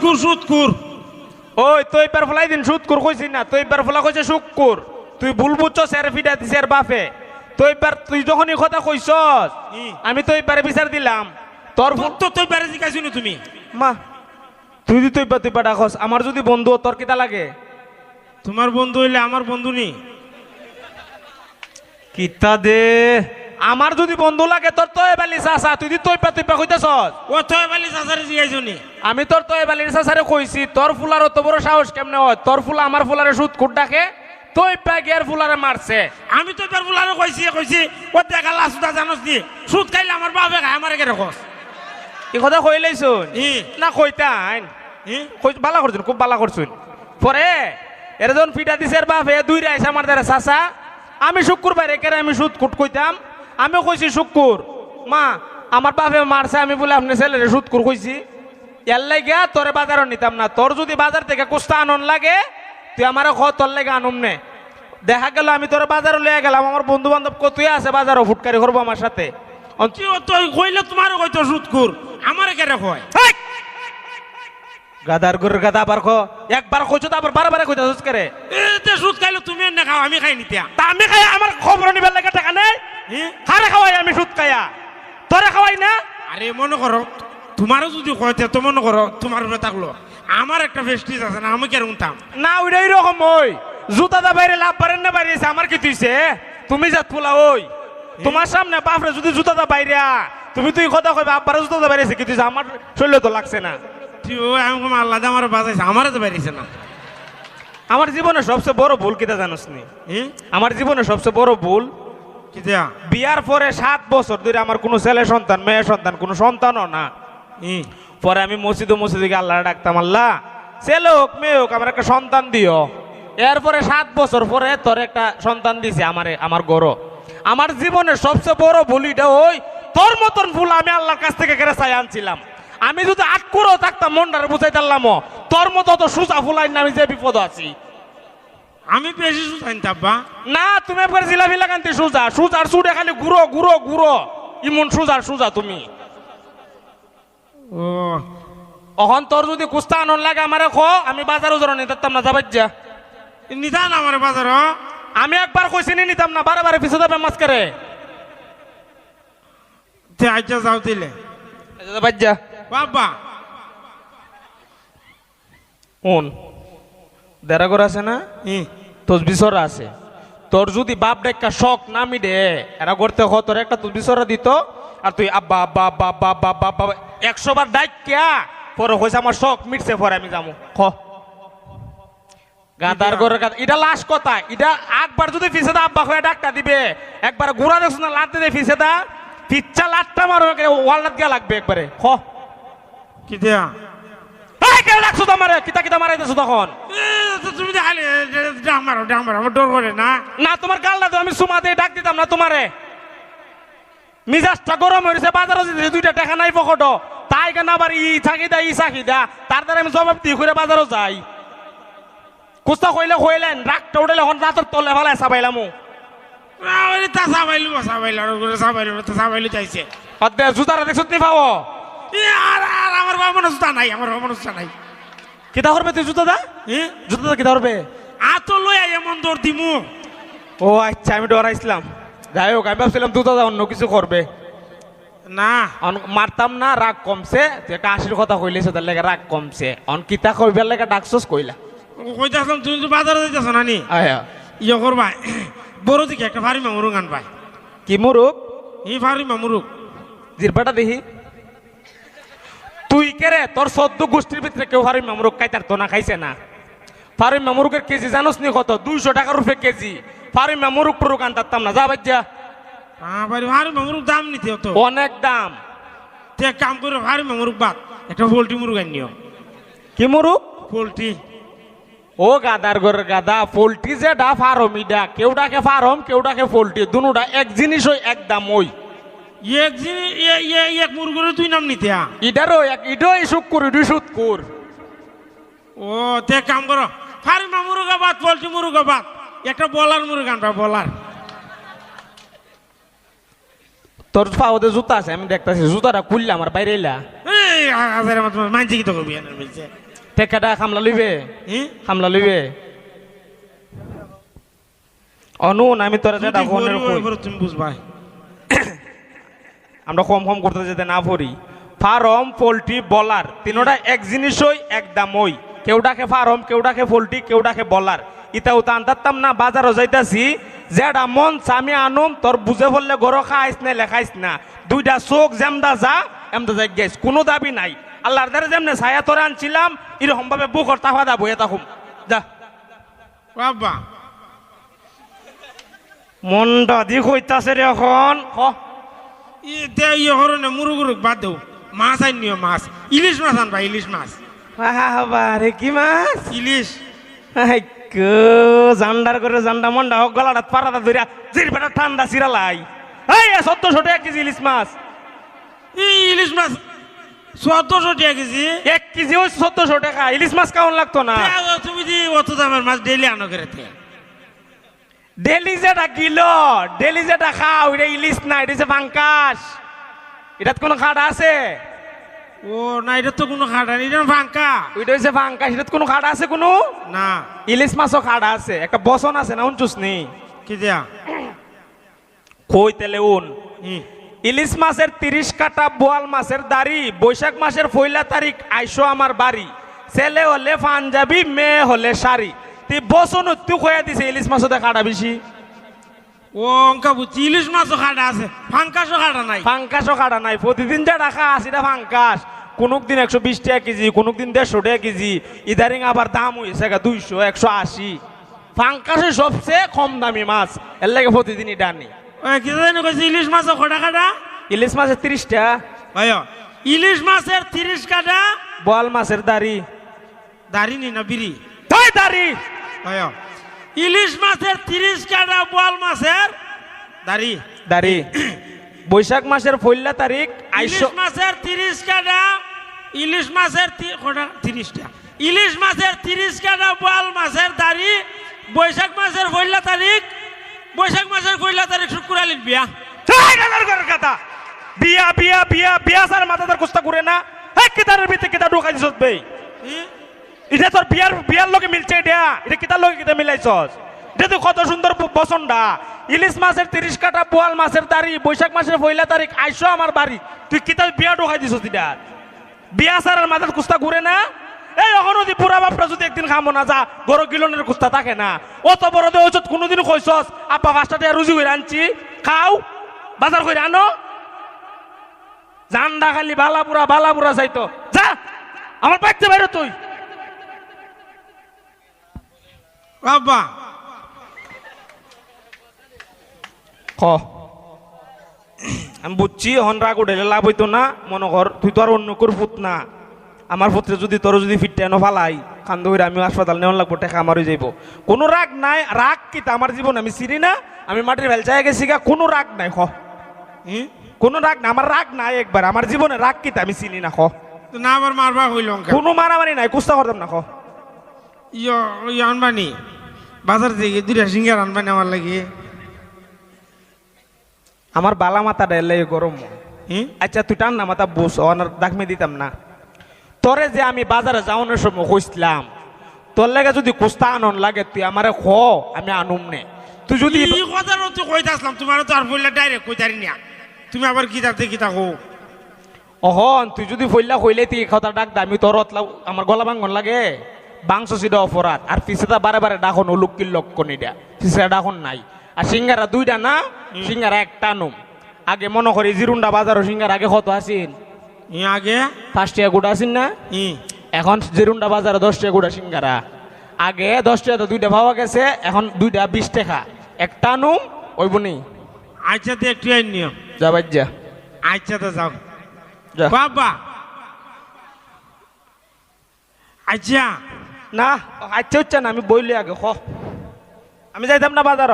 সুৎকুর সুৎকুর ওই তুই পার ফলাই দিন সুৎকুর কইছিস না, তুই পার ফলা কইছে শুক্কুর। তুই ভুল বুঝছ, স্যার ফিটা দিছে এর বাপে। তুই যখনই কথা কইছস আমি তুই পারে বিচার দিলাম। তোর তো তুই পারে জিজ্ঞাসি না তুমি মা তুই তুই পা ডাকস। আমার যদি বন্ধু তোর কিতা লাগে? তোমার বন্ধু হইলে আমার বন্ধু নি কিতা দে। আমার যদি বন্ধু লাগে তোর তো এবালি চাচা, তুই তুই পা কইতেছস। ও তুই বালি চাচারে জিজ্ঞাসি নি আমি তোর তো এবালির চাচারে কইছি তোর ফুলার অত বড় সাহস কেমনে হয়? তোর ফুলা আমার ফুলারে সুদ কুট ডাকে, তুই পা গিয়ার ফুলারে মারছে। আমি তো তোর ফুলারে কইছি ও দেখা লাসুদা জানোস নি সুদ খাইলে আমার বাপে খায় আমারে কে রকস এই কথা কই লাইছুন না কইতাইন? বালা করছুন, খুব বালা করছুন। পরে এর যখন ফিটা দিছে এর বাপে দুই রাইস আমার দ্বারা চাচা। আমি শুক্রবার একেরে আমি সুদ কুট কইতাম। আমিও কইছি শুক্কুর মা আমার বাপে মারছে, আমি বলে আপনি ছেলেরে সুদ কুর কইছি। এর লাগিয়া তোরে বাজারও নিতাম না। তোর যদি বাজার থেকে কুস্তা আনন লাগে তুই আমার খ, তোর লাগে আনুম নে। দেখা গেল আমি তোর বাজারও লইয়া গেলাম, আমার বন্ধু বান্ধব কতই আছে বাজারও ফুটকারি করবো আমার সাথে। তুই কইলে তোমারও কইতো সুৎকুর আমারে কে কয় গাদার গরুর গাদা আবার খ। একবার কইছো তো আবার বারে কইতাছস করে। এতে সুদ খাইলে তুমি না খাও আমি খাই নিতিয়া তা আমি খাই আমার খবর নিবার লাগে টাকা নেই। হারে খাওয়াই আমি সুদ খাইয়া, তোরে খাওয়াই না। আরে মনে করো তোমারও যদি কয়তে তো মনে করো তোমার উপরে থাকলো আমার একটা ফেস্টিজ আছে না, আমি কেরম থাম না ওইটা এইরকম। ওই জুতাটা বাইরে লাভ পারেন না বাইরেছে আমার কি তুইছে? তুমি যাত ফুলা ওই তোমার সামনে বাপরে যদি জুতাটা বাইরে তুই কথা কইবা আব্বারে জুতাটা বাইরেছে কি তুইছে? আমার শরীরে তো লাগছে না। তুই ও আমি আল্লাহ আমার বাজাইছে আমারও তো বেরিয়েছে না। আমার জীবনে সবচেয়ে বড় ভুল কিতা জানোস নি? আমার জীবনে সবচেয়ে বড় ভুল কিতা বিয়ার পরে 7 বছর ধরে আমার কোনো ছেলে সন্তান মেয়ে সন্তান কোনো সন্তানও না। পরে আমি মসজিদে গিয়ে আল্লাহ ডাকতাম, আল্লাহ ছেলে হোক মেয়ে হোক আমার একটা সন্তান দিও। এরপরে 7 বছর পরে তোর একটা সন্তান দিছে আমার গরো। আমার জীবনের সবচেয়ে বড় ভুল এটা ওই তোর মতন ভুল আমি আল্লাহর কাছ থেকে কেড়ে চাই আনছিলাম। আমি যদি আটকুরও থাকতাম মনটারে বুঝাইতাম তোর মতো তো সুজা ফুলাই না আমি যে বিপদ আছি। আমি বেশি সুজাইন তাব্বা না তুমি একবার জিলাপি লাগান্তি সুজার চুড়ে খালি গুঁড়ো ইমন সুজা তুমি। ও অহন তোর যদি কুস্তা আনন লাগে আমারে খ, আমি বাজার উজর নিতাম না যাবাই যা নিদান আমার বাজার আমি একবার কইছি নিতাম না, বারে পিছু যাবে মাছ করে আচ্ছা যাও দিলে যাবাই যা বাবা কোন দেড়া করে আছে না তসবিসরা আছে। তোর যদি বাপ ডাক্কা শখ না মিডে এরা করতে হ তোর একটা তসবিসরা দিত আর তুই আব্বা আব্বা আব্বা আব্বা আব্বা আব্বা আব্বা 100 বার ডাক্কা পরে হইছে আমার শখ মিটছে পরে আমি যাবো খ। গাদার গরের গাদা এটা লাশ কথা। এটা একবার যদি ফিসে দা আব্বা হয়ে ডাক্কা দিবে একবার ঘোরা দেখছ না লাতে দে ফিসে দা পিচ্চা লাটটা মারো ওয়ালনাত গিয়া লাগবে একবারে খ। কি দিয়া কেউ ডাকছো তোমারে কিতা মারাইতেছো তখন? তুমি ডাক মারো আমার ডর করে না না তোমার গালটা তো আমি সুমা দিয়ে ডাক দিতাম না তোমারে। মিজাজটা গরম হয়েছে বাজারে যদি 2টা টাকা নাই পকেট তাই কেন আবার ই থাকি দা তার দ্বারা আমি জবাব দিয়ে করে বাজারও যাই। কুস্তা কইলেন রাগটা উঠলে এখন রাতের তলে ফেলায় সাবাইলাম সাবাইলু চাইছে জুতারা দেখছো নি পাবো আমার বাবা জুতা নাই আমার বাবা জুতা নাই কিতা করবে তুই জুতা কিতা করবে? আতো লই এমন দৌড় দিমু। ও আচ্ছা আমি ডরাইছিলাম। যাই হোক আমি ভাবছিলাম জুতা অন্য কিছু করবে না মারতাম না, রাগ কমছে। তুই একটা 80 কথা কইলেছ তার লেগে রাগ কমছে। অন কিতা কইবার লেগে ডাকছস কইলা কইতাছিলাম তুমি তো বাজারে যাইতাছ না নি ইয়ে করবা বড় দিকে একটা ফারি মামুরুক আনবাই। কি মুরুক? ফারি মামুরুক জিরবাটা দেখি তুই কেরে তোর 14 গোষ্ঠীর ভিতরে কেউ ফারি মামুরুক খাইতার তো না খাইছে না। ফারি মামুরুকের কেজি জানোস নি কত? 200 টাকা রুপে কেজি। ফারি মামুরুক পুরুক আনতাম না যা বাজ্যা। ফারি মামুরুক দাম নিতে হতো অনেক দাম। তুই এক কাম করে ফারি মামুরুক বাদ একটা পোল্ট্রি মুরুগ আনিও। কি মুরুক? পোল্ট্রি। ও গাদার ঘরের গাদা পোল্ট্রি যে ডা ফার্মিডা কেউ ডাকে ফার্ম কেউ ডাকে পোল্ট্রি দুনুটা এক জিনিস ওই এক দাম ওই এক মুরগের তুই নাম নিতে ইটারও এক ইডই শুক্কুর ইডই সুৎকুর। ও তে কাম করো ফার্মা মুরগা বাদ পোল্ট্রি মুরগা বাদ একটা বলার মুরগা আনবা বলার। তোর পাওতে জুতা আছে আমি দেখতেছি জুতাটা খুললে আমার বাইরে এলা মানছি কি তো করবি টেকাটা খামলা লইবে খামলা লইবে অনুন আমি তোরা যেটা তুমি বুঝবাই আমরা কম কম করতে যেতে না পড়ি ফার্ম পোল্ট্রি বলার তিনোটা এক জিনিসই এক দাম ওই কেউ ডাকে ফার্ম কেউ ডাকে পোল্ট্রি কেউ ডাকে বলার ইটা উতা আনতাম না বাজারও যাইতাছি যেটা মন আমি আনুম তোর বুঝে বললে গরো খাইস না লেখাইস না দুইটা চোখ যেমদা যা এমদা যাই গেছ কোনো দাবি নাই আল্লাহর দ্বারা যেমনে ছায়া তোরে আনছিলাম এরকম ভাবে বুকর তাফা দা বইয়া তাকুম যা বাবা মনটা দি কইতাছে রে এখন ইয়ে হরণে মুরুগুরুক বাদ দেও মাছ আনিও মাছ ইলিশ মাছ আনবা ইলিশ মাছ রে কি মাছ ইলিশ জান্ডার করে জান্ডা মন্ডা হোক গলাটা পাড়াটা ধরিয়া জিরবেটা ঠান্ডা সিরালাই এই ১৪০০ টাকা কেজি ইলিশ মাছ ইলিশ মাছ ১৪০০ টাকা কেজি ১ কেজি ওই ১৪০০ টাকা ইলিশ মাছ কেমন লাগতো না তুমি যে অত দামের মাছ ডেইলি আনো করে ডেলি যেটা কিলো ডেলি যেটা খাও এটা ইলিশ না এটা হচ্ছে ফাঙ্কাস এটাত কোনো খাটা আছে ও না এটা তো কোনো খাটা নেই এটা ফাঙ্কা ওইটা হচ্ছে ফাঙ্কাস এটাত কোনো খাটা আছে কোনো না ইলিশ মাছও খাটা আছে একটা বসন আছে না উনচুস নেই কি দেয়া কই তেলে উন ইলিশ মাছের ৩০ কাটা বোয়াল মাছের দাড়ি বৈশাখ মাসের ১ তারিখ আইসো আমার বাড়ি ছেলে হলে পাঞ্জাবি মেয়ে হলে শাড়ি তুই বসন তুই কয়া দিছে ইলিশ মাছও খাটা বেশি ও অঙ্কা বুঝছি ইলিশ মাছও খাটা আছে ফাঙ্কাসও খাটা নাই ফাঙ্কাসও খাটা নাই প্রতিদিন যা রাখা আছে এটা ফাঙ্কাস কোনুক দিন ১২০ টাকা কেজি কোনুক দিন ১৫০ টাকা কেজি ইদারিং আবার দাম হয়েছে ২০০ ১৮০ ফাঙ্কাসের সবচেয়ে কম দামি মাছ এর লাগে প্রতিদিনই ডানি কি জানি কইছে ইলিশ মাছও খটা খাটা ইলিশ মাছের ৩০ টাকা ভাই ইলিশ মাছের ৩০ কাটা বোয়াল মাছের দাড়ি দাড়ি নি না বিড়ি তাই দাড়ি ভাই ইলিশ মাছের ৩০ কাটা বোয়াল মাছের দাড়ি দাড়ি বৈশাখ মাসের ১ তারিখ ইলিশ মাছের ৩০ কাটা ইলিশ মাছের ৩০ টা ইলিশ মাছের ৩০ কাটা বোয়াল মাছের দাড়ি বৈশাখ মাসের ১ তারিখ বৈশাখ মাসের ১ তারিখ শুক্রবারের বিয়া কথা বিয়া বিয়া বিয়া বিয়া সার মাথাদার কুস্তা করে না এক কিতারের ভিতরে কিতা ঢোকাই দিছস ভাই এটা তোর বিয়ার লোকে মিলছে এটা কিতার লোকে কিতা মিলাইছস এটা তো কত সুন্দর বসনটা ইলিশ মাছের ৩০ কাটা বোয়াল মাছের দাড়ি বৈশাখ মাসের ১ তারিখ আইসো আমার বাড়ি তুই কিতা বিয়া ঢোকাই দিছস এটা বিয়া সারের মাথার কুস্তা ঘুরে না এই এখনো যদি পুরা বাপটা যদি একদিন খামো না যা বড় গিলনের কুস্তা থাকে না অত বড় দে ওষুধ কোনোদিনও কইছস আপা ৫টা টাকা রুজি করে আনছি খাও বাজার করে আনো জান্ডা খালি বালাপুরা যাইতো যা আমার পাইতে বাইরে তুই বাবা খ আমি বুঝছি হন রাগ উঠে লাভ হইতো না মনে কর তুই তো আর অন্য কোর ফুট না আমার পুত্রে যদি তোর যদি ফিটটানো ফালাই খান্দ হইরে আমি হাসপাতাল নেওয়ার লাগবো টাকা আমারই যাইব কোনো রাগ নাই রাগ কি আমার জীবন আমি চিনি না আমি মাটির ভেলচায় গেছি গা কোনো রাগ নাই খ কোনো রাগ না আমার রাগ নাই একবার আমার জীবনে রাগ কি আমি চিনি না খ না আবার মারবা হইল কোনো মারামারি নাই কুস্তা করতাম না খ ইয়ে আনবানি বাজার থেকে 2টা সিঙ্গার আনবানি আমার লাগে আমার বালা মাথা ডেলে গরম আচ্ছা তুই টান না মাথা বস অনার দাখমে দিতাম না তোরে যে আমি বাজারে যাওয়ানোর সময় কইছিলাম তোর লাগে যদি কুস্তা আনন লাগে তুই আমারে খ আমি আনুম নে তুই যদি এই কথা তুই কইতে আসলাম তোমার তো আর বললে ডাইরেক্ট কইতারি না তুমি আবার গীতাতে গীতা কো অহন তুই যদি ফইলা কইলে তুই কথা ডাক দা আমি তোর আমার গলা ভাঙন লাগে বাংশ সিধা অপরাধ আর পিছেটা বারে ডাকন লুকির লক্ষণ এটা পিছে ডাকন নাই আর সিঙ্গারা 2টা না সিঙ্গারা একটা নুম আগে মনে করি জিরুন্ডা বাজারও সিঙ্গারা আগে কত আসিন আগে 5 টাকা গুড়া আসিন না এখন জিরুন্ডা বাজারে 10 টাকা গুড়া সিঙ্গারা আগে 10 টাকা তো 2টা পাওয়া গেছে এখন 2টা 20 টাকা একটা নুম ওই বনি আচ্ছা তো একটু নিও যা বাজ যা আচ্ছা তো যাও যা বাবা আচ্ছা না আচ্ছা হচ্ছে না আমি বইলে আগে খ আমি যাইতাম না বাজার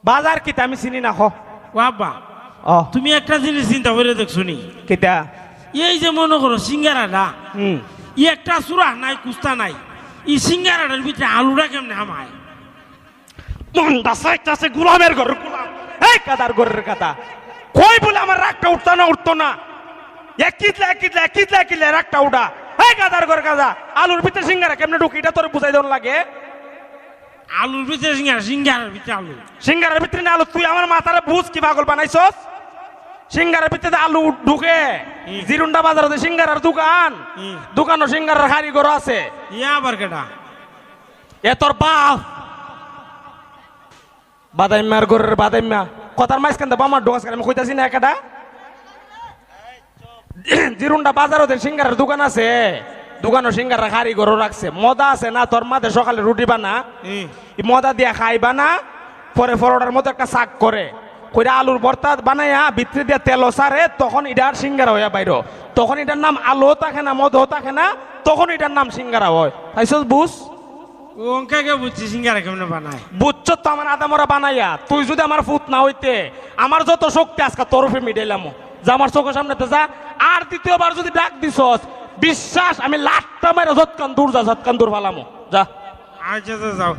বাজার কিতা আমি চিনি না খ বাবা তুমি একটা জিনিস চিন্তা করে দেখছো নি কিতা এই যে মনে করো সিঙ্গারাটা ই একটা সুরা নাই কুস্তা নাই এই সিঙ্গারাটার ভিতরে আলুটা কেমনে হামায় মনটা সাইতাছে গোলামের ঘর গোলাম এই কাদার ঘরের কাদা কই বলে আমার রাগটা উঠতো না কিতলা একটা উডা এই গাদার ঘর গাদা আলুর ভিতরে সিঙ্গারা কেমনে ঢুকি এটা তোর বুঝাই দেন লাগে আলুর ভিতরে সিঙ্গারা সিঙ্গারার ভিতরে আলু সিঙ্গারের ভিতরে না আলু তুই আমার মাথারে বুঝ কি পাগল বানাইছস সিঙ্গারের ভিতরে আলু ঢুকে জিরুন্ডা বাজারে সিঙ্গারার দোকান দোকানও সিঙ্গারার কারিগর আছে ইয়া আবার কেটা এ তোর বাপ বাদাইমার ঘরের বাদাইমা কথার মাঝখান থেকে আমার ডোকাস আমি কইতাছি না একটা জিরুন্ডা বাজার ওদের সিঙ্গারের দোকান আছে দোকানও সিঙ্গারের কারিগরও রাখছে মদা আছে না তোর মাঝে সকালে রুটি বানা মদা দিয়া খাইবা না পরে পরোটার মতো একটা শাক করে কইরা আলুর ভর্তা বানাইয়া ভিতরে দিয়া তেল সারে তখন এটার সিঙ্গারা হইয়া বাইর তখন এটার নাম আলু থাকে না মদও থাকে না তখন এটার নাম সিঙ্গারা হয় পাইছস বুঝ অঙ্কাকে বুঝছি সিঙ্গারা কেমনে বানায় বুঝছো তো আমার আদামরা বানাইয়া তুই যদি আমার ফুট না হইতে আমার যত শক্তি আজকে তরফে মিটাইলাম যা আমার চোখের সামনে যা আর দ্বিতীয়বার যদি ডাক দিছস বিশ্বাস আমি লাটটা মেরে যৎকান দূর যা যৎকান দূর ফালামো যা আচ্ছা যাও